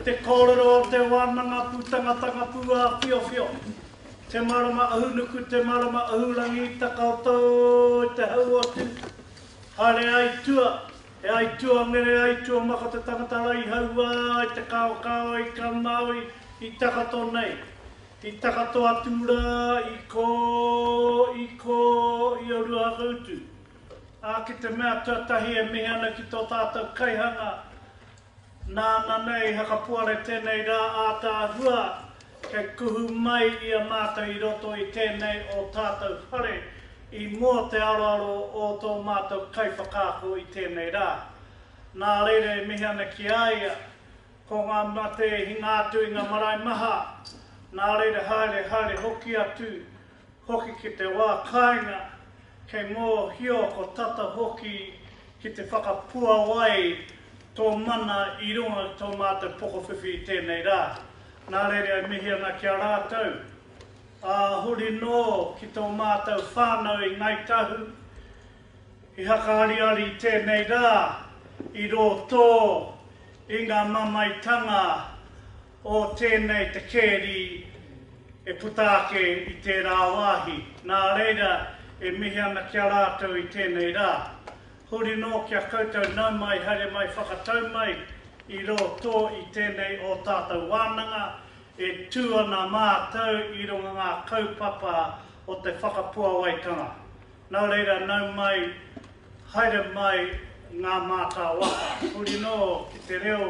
te kōrero o te wānanga pūtangatanga pua whio whio. Te marama ahunuku, te marama ahurangi, ta koutou, te hau atu. Haere aitua, e aitua ngere aitua maka te tangatara i haua, i te kao i kanaui, i takato nei. I takato atura, i orua rautu. Ki te mea tuatahi e mihi ana ki tō tātou kaihanga. Nāna nei hakapuare tēnei rā a tā hua, kei kuhu mai i a mātou i roto i tēnei o tātou whare, i mua te aroaro o tō mātou kaiwhakāko i tēnei rā. Nā reire mihi ana ki aia, ko ngā mate hinga atu i ngā marae maha, nā reire haere hoki atu, hoki ki te wā kāinga, kei mō hio ko tata hoki ki te whakapua wai tō mana i runga tō mātou pokowhiwhi i tēnei rā. Nā reire mihi ana kia rātou. Huri nō ki tō mātou whānau i ngai tahu, i hakaari i tēnei rā, i rō tō i ngā mamaitanga o tēnei te kēri e putāke i te rā wāhi. Nā reira e mihi ana kia rātou i tēnei rā. Huri nō kia koutou nau mai, haere mai, whakatau mai, i rō tō i tēnei o tātou wānanga, e tū ana mātou i runga ngā kaupapa o te whakapua waitanga. Nā reira nau mai, haere mai ngā mātā waka. Huri nō ki te reo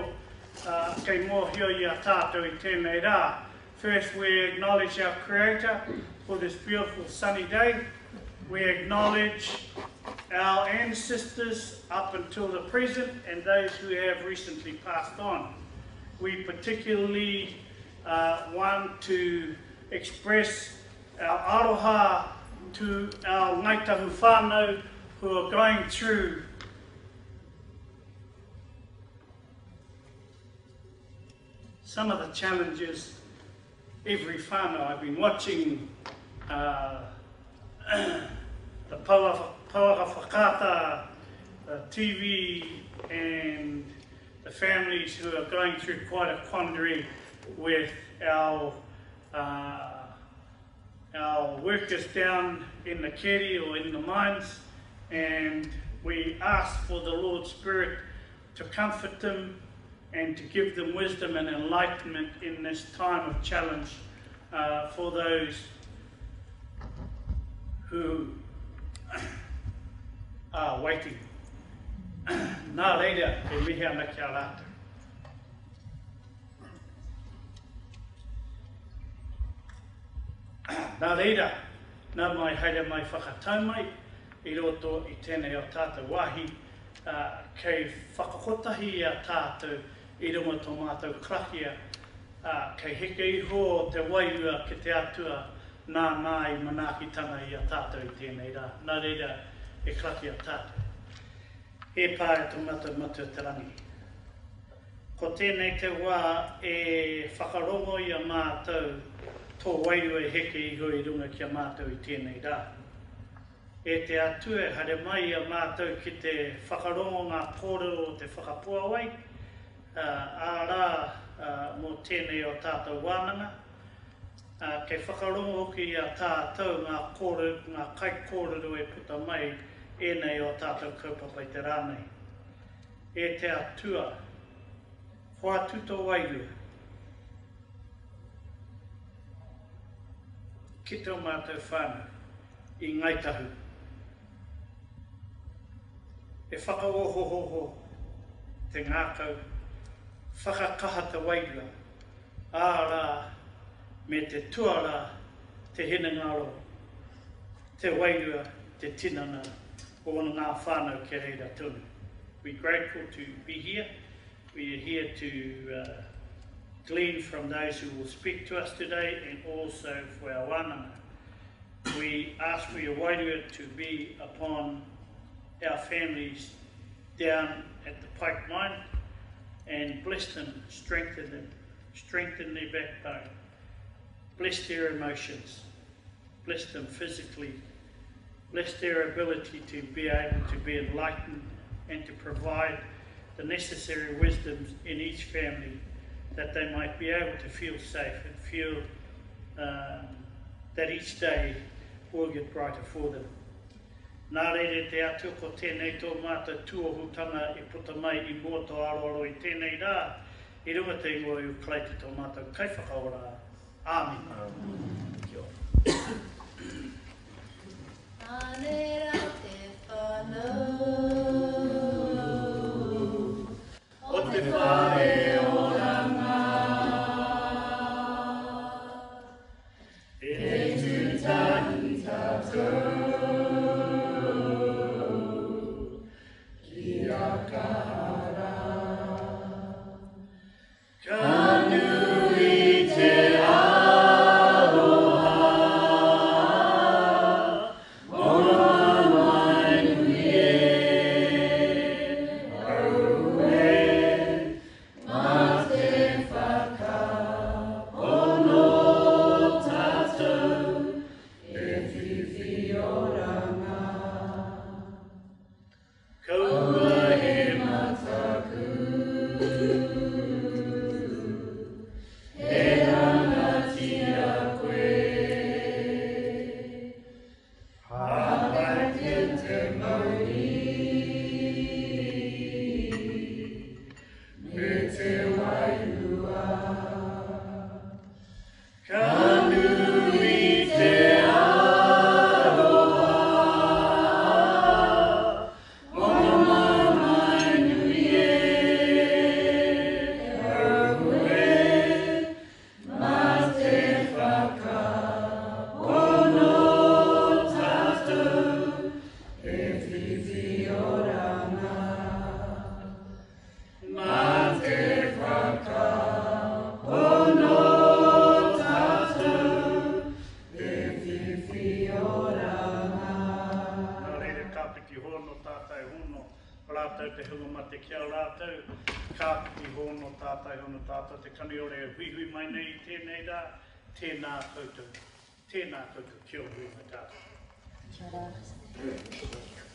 kei mōhio i a tātou i tēnei rā. First, we acknowledge our Creator for this beautiful sunny day. We acknowledge our ancestors up until the present and those who have recently passed on. We particularly want to express our aroha to our ngaitahu whānau who are going through some of the challenges every whānau. I've been watching the Pauaha Whakata TV and the families who are going through quite a quandary with our workers down in the keri or in the mines, and we ask for the Lord's Spirit to comfort them and to give them wisdom and enlightenment in this time of challenge for those who are waiting. Nā reira, e mihi ana kia rātou. Nā reira, nā mai haere mai whakatau mai, i roto i tēnei o tātou wāhi, kei whakakotahi a tātou i runga tō mātou Karakia, kei heke iho te wairua ki te atua, nā ngai manaakitanga i a tātou i tēnei rā. Nā reira, e Karakia tātou. E pāe tō Matua Rawiri. Ko tēnei te wā e whakarongo i a mātou tō wairua e heke iho i runga ki a mātou i tēnei rā. E te atua haere mai a mātou ki te whakarongo ngā kōrero o te whakapua wai, mō tēnei o tātou wānanga, kei whakarongo hoki a tātou ngā kai kōrero e puta mai e nei o tātou kaupapa i te rānei. E te atua, hoa tuto wairua, ki tō mātou whānau i ngaitahu. E whakaohohoho te ngākau, whakakaha te wairua, ārā me te tuara te hinangaro, te wairua, te tinana o ngā whānau ke reira tonu. We're grateful to be here. We are here to glean from those who will speak to us today and also for our wānanga. We ask for your wairua to be upon our families down at the Pike Mine and bless them, strengthen their backbone, bless their emotions, bless them physically, bless their ability to be able to be enlightened and to provide the necessary wisdoms in each family that they might be able to feel safe and feel that each day will get brighter for them. Nā reire te atu ko tēnei tō māta tuohutanga e puta mai I mua tō aroaro I tēnei rā, I runga te ingoa I ukleiti tō māta kai whakaora. Amen. Kia ora. Anera te whanau, o te whare oranga, e tūtahi tātou. Tēnā koutou, kia ora, kia ora.